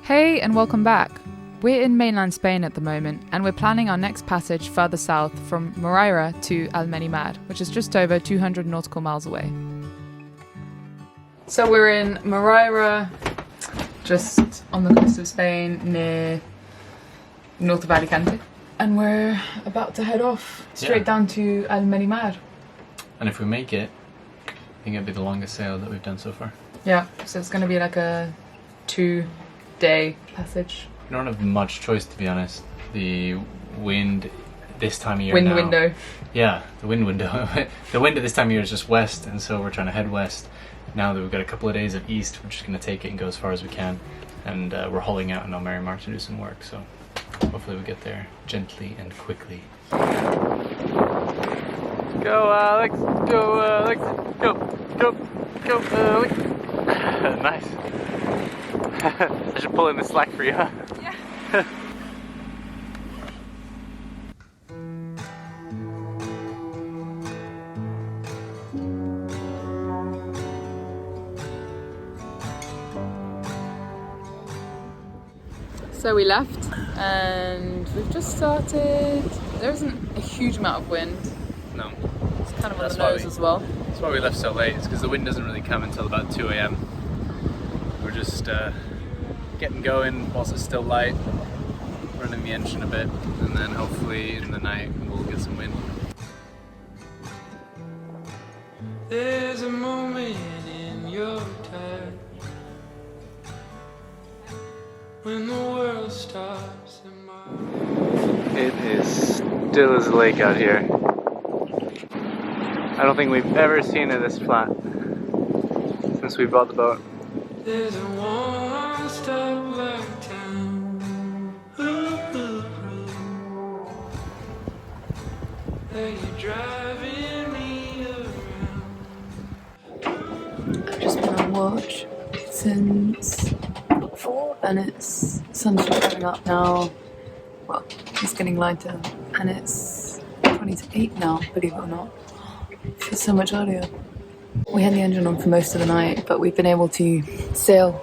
Hey and welcome back. We're in mainland Spain at the moment and we're planning our next passage further south from Moraira to Almerimar, which is just over 200 nautical miles away. So we're in Moraira, just on the coast of Spain near north of Alicante, and we're about to head off straight down to Almerimar. And if we make it, I think it'll be the longest sail that we've done so far. Yeah, so it's going to be like a 2-day passage. We don't have much choice, to be honest. The wind this time of year window. Yeah, the wind window. The wind at this time of year is just west, and so we're trying to head west. Now that we've got a couple of days of east, we're just going to take it and go as far as we can. And we're hauling out in Almerimar to do some work, so hopefully we get there gently and quickly. Go Alex! Go Alex! Go! Go! Go Alex! Nice. I should pull in the slack for you, huh? Yeah. So we left and we've just started. There isn't a huge amount of wind. No. It's kind of on the nose as well. That's why we left so late, it's because the wind doesn't really come until about 2 AM. We're just getting going whilst it's still light, running the engine a bit, and then hopefully in the night we'll get some wind. There's a moment in your time when the world stops and it is still as a lake out here. I don't think we've ever seen it this flat since we bought the boat. There's a one-stop like town. Are you driving me around? I've just been on watch since 4 and it's sun's coming up now. Well, it's getting lighter and it's 20 to 8 now, believe it or not. It feels so much earlier. We had the engine on for most of the night, but we've been able to sail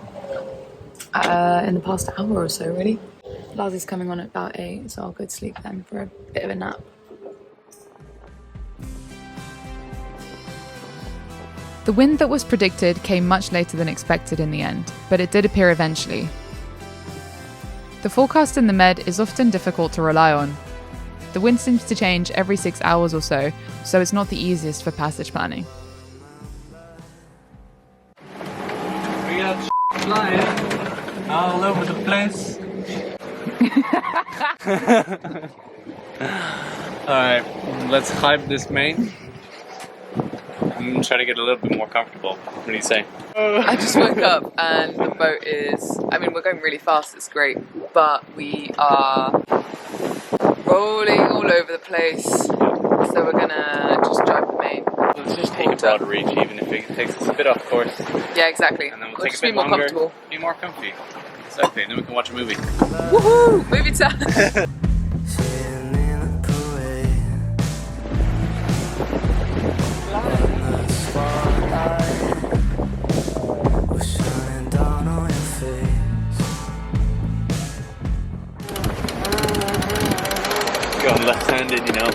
in the past hour or so, really. Lars is coming on at about 8, so I'll go to sleep then for a bit of a nap. The wind that was predicted came much later than expected in the end, but it did appear eventually. The forecast in the Med is often difficult to rely on. The wind seems to change every 6 hours or so it's not the easiest for passage planning. We got flying all over the place. Alright, let's hype this main. I'm gonna try to get a little bit more comfortable. What do you say? I just woke up and the boat is, we're going really fast, it's great, but we are rolling all over the place, so we're gonna just drive the main. Let's just take it out of reach, even if it takes us a bit off course. Yeah, exactly. And then we'll take a bit longer, be more comfy. Exactly, and then we can watch a movie. Woohoo! Movie time! Going left-handed, you know.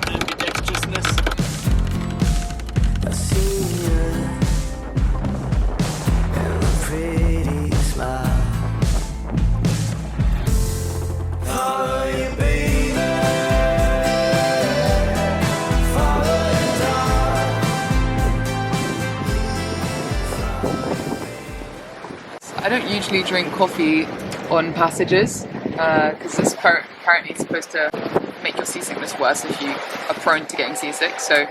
Ambidextrousness. I see you and a pretty smile. Follow you, baby. Follow you, I don't usually drink coffee on passages because it's apparently supposed to make your seasickness worse if you are prone to getting seasick. So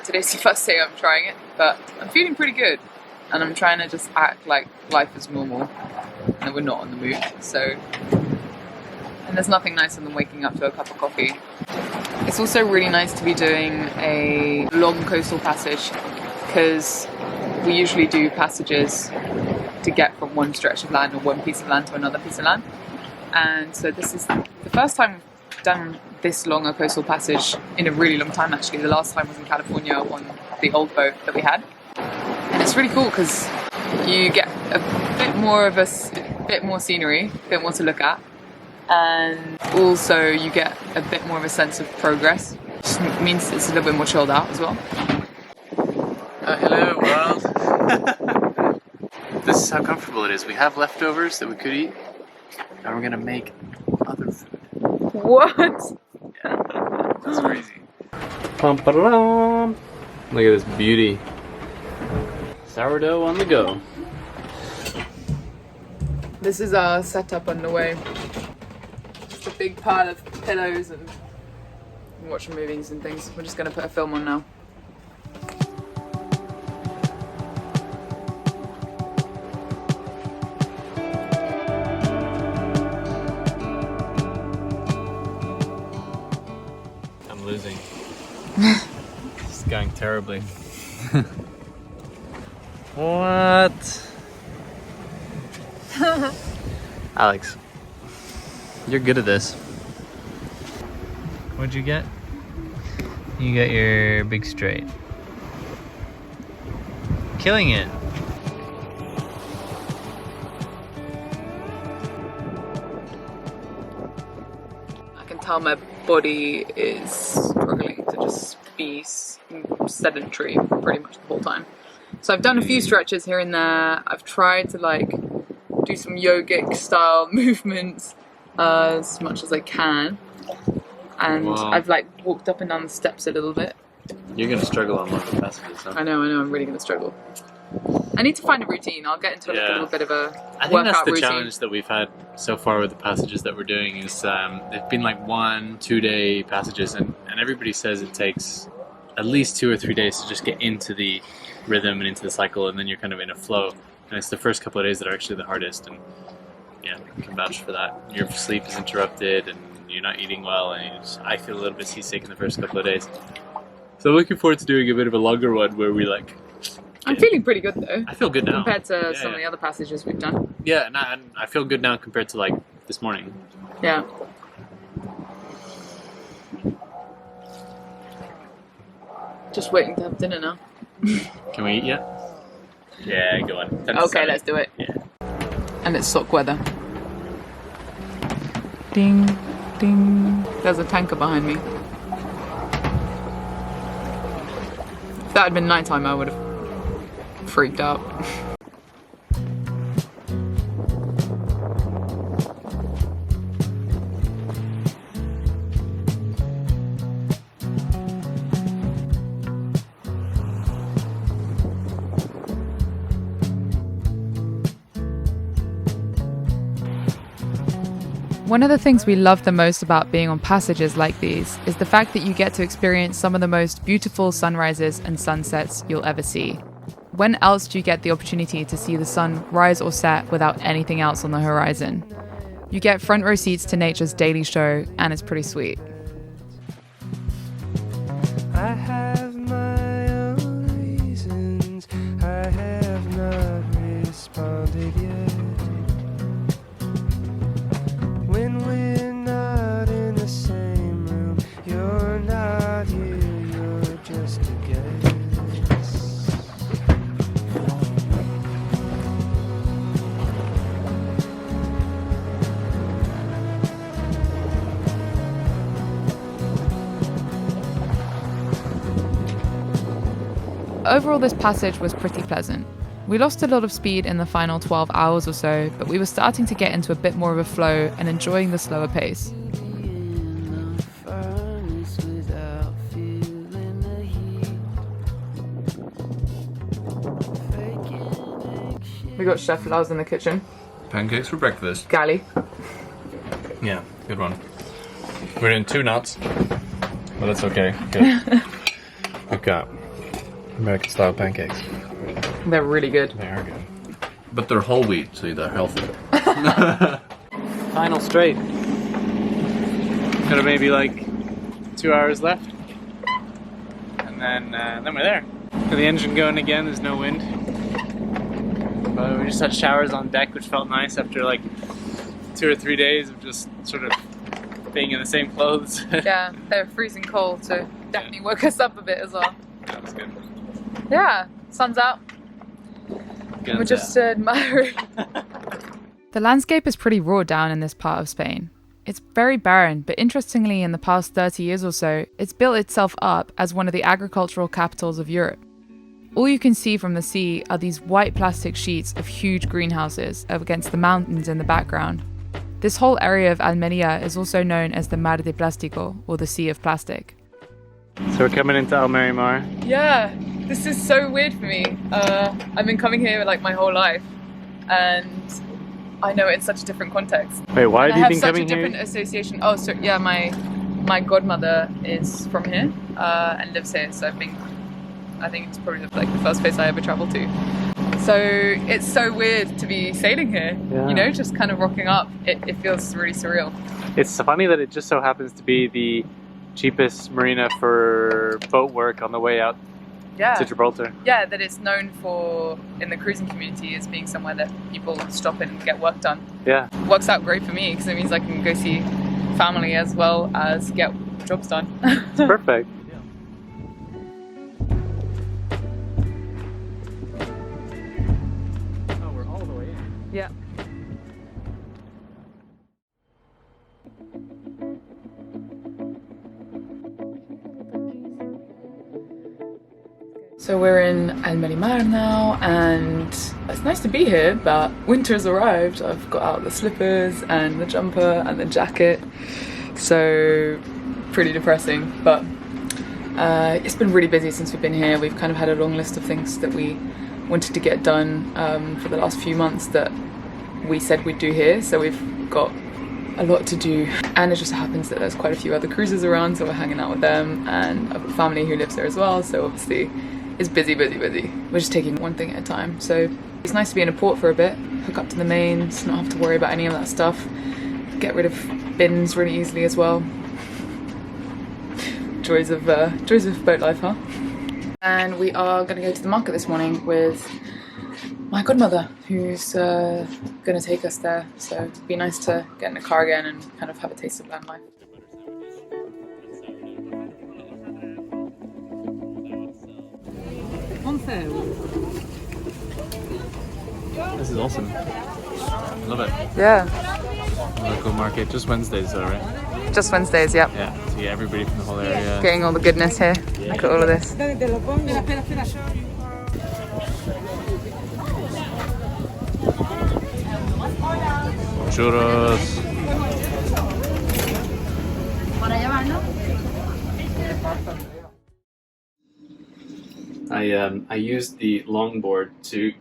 today's the first day I'm trying it, but I'm feeling pretty good and I'm trying to just act like life is normal and we're not on the move. And there's nothing nicer than waking up to a cup of coffee. It's also really nice to be doing a long coastal passage because we usually do passages to get from one stretch of land or one piece of land to another piece of land. And so this is the first time we've done this long a coastal passage in a really long time actually. The last time was in California on the old boat that we had. And it's really cool because you get a bit more of bit more scenery, a bit more to look at, and also you get a bit more of a sense of progress. Which means it's a little bit more chilled out as well. Hello world. This is how comfortable it is. We have leftovers that we could eat, and we're gonna make other food. What? Yeah, that's crazy. Pum-pa-dum. Look at this beauty. Sourdough on the go. This is our setup on the way. Just a big pile of pillows and watching movies and things. We're just going to put a film on now. I'm losing. It's going terribly. What? Alex, you're good at this. What'd you get? You got your big straight. Killing it. I can tell my body is struggling to just be sedentary pretty much the whole time. So I've done a few stretches here and there. I've tried to like do some yogic style movements as much as I can, and Wow. I've like walked up and down the steps a little bit. You're gonna struggle on one of the passages, huh? I know, I'm really gonna struggle. I need to find a routine. I'll get into like a little bit of a I think workout that's the routine. challenge that we've had so far with the passages that we're doing is they've been like 1-2 day passages, and everybody says it takes at least 2 or 3 days to just get into the rhythm and into the cycle, and then you're kind of in a flow. And it's the first couple of days that are actually the hardest, and yeah, I can vouch for that. Your sleep is interrupted, and you're not eating well, and I feel a little bit seasick in the first couple of days. So I'm looking forward to doing a bit of a longer one where we like... I'm feeling pretty good though. I feel good now. Compared to some of the other passages we've done. Yeah, and I feel good now compared to like this morning. Yeah. Just waiting to have dinner now. Can we eat yet? Yeah, go on. Okay, let's do it. Yeah. And it's sock weather. Ding, ding. There's a tanker behind me. If that had been nighttime, I would have freaked out. One of the things we love the most about being on passages like these is the fact that you get to experience some of the most beautiful sunrises and sunsets you'll ever see. When else do you get the opportunity to see the sun rise or set without anything else on the horizon? You get front row seats to nature's daily show, and it's pretty sweet. I have my own reasons. I have not responded yet. When we're not in the same room, you're not here, you're just a guest. Overall, this passage was pretty pleasant. We lost a lot of speed in the final 12 hours or so, but we were starting to get into a bit more of a flow and enjoying the slower pace. We got Chef Lars in the kitchen. Pancakes for breakfast. Galley. Yeah, good one. We're in 2 knots, but that's okay. Good. I've got American style pancakes. They're really good. They are good. But they're whole wheat, so they're healthy. Final straight. Got maybe like 2 hours left. And then we're there. Got the engine going again, there's no wind. But we just had showers on deck, which felt nice after like 2 or 3 days of just sort of being in the same clothes. Yeah, they're freezing cold, so definitely woke us up a bit as well. That was good. Yeah, sun's out. We're just admiring. The landscape is pretty raw down in this part of Spain. It's very barren, but interestingly, in the past 30 years or so, it's built itself up as one of the agricultural capitals of Europe. All you can see from the sea are these white plastic sheets of huge greenhouses against the mountains in the background. This whole area of Almería is also known as the Mar de Plástico, or the Sea of Plastic. So we're coming into Almerimar. Yeah, this is so weird for me. I've been coming here like my whole life, and I know it in such a different context. Wait, why have you been coming here? I have such a different association. Oh, so yeah, my godmother is from here and lives here, so I think it's probably like the first place I ever traveled to. So it's so weird to be sailing here, yeah. You know, just kind of rocking up. It feels really surreal. It's funny that it just so happens to be the cheapest marina for boat work on the way out to Gibraltar. Yeah, that it's known for in the cruising community as being somewhere that people stop and get work done. Yeah. Works out great for me because it means I can go see family as well as get jobs done. It's perfect. Oh, we're all the way in. Yeah. So we're in Almerimar now, and it's nice to be here, but winter's arrived. I've got out the slippers and the jumper and the jacket, so pretty depressing, but it's been really busy since we've been here. We've kind of had a long list of things that we wanted to get done for the last few months that we said we'd do here, so we've got a lot to do, and it just happens that there's quite a few other cruises around, so we're hanging out with them, and I've got family who lives there as well, so obviously it's busy. We're just taking one thing at a time. So it's nice to be in a port for a bit, hook up to the mains, not have to worry about any of that stuff, get rid of bins really easily as well. Joys of boat life, huh? And we are going to go to the market this morning with my godmother, who's going to take us there. So it'd be nice to get in the car again and kind of have a taste of land life. This is awesome. Love it. Yeah. Local market, just Wednesdays though, right? Just Wednesdays, yep. Yeah, so yeah, everybody from the whole area. Getting all the goodness here. Look at all of this. Churros. I used the longboard to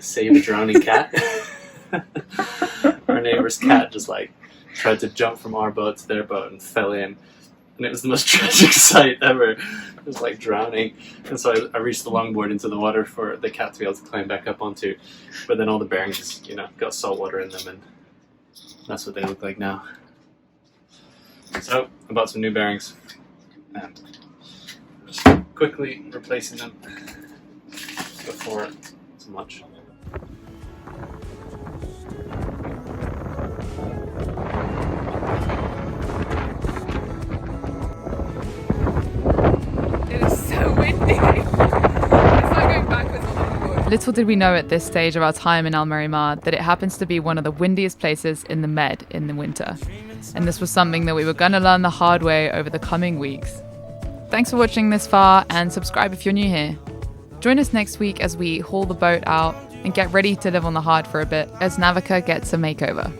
save a drowning cat. Our neighbor's cat just like tried to jump from our boat to their boat and fell in, and it was the most tragic sight ever. It was like drowning, and so I reached the longboard into the water for the cat to be able to climb back up onto, but then all the bearings, you know, got salt water in them, and that's what they look like now. So I bought some new bearings and just quickly replacing them before it's much. It is so windy. It's like going backwards on the board. Little did we know at this stage of our time in Almerimar that it happens to be one of the windiest places in the Med in the winter. And this was something that we were going to learn the hard way over the coming weeks. Thanks for watching this far, and subscribe if you're new here. Join us next week as we haul the boat out and get ready to live on the hard for a bit as Navika gets a makeover.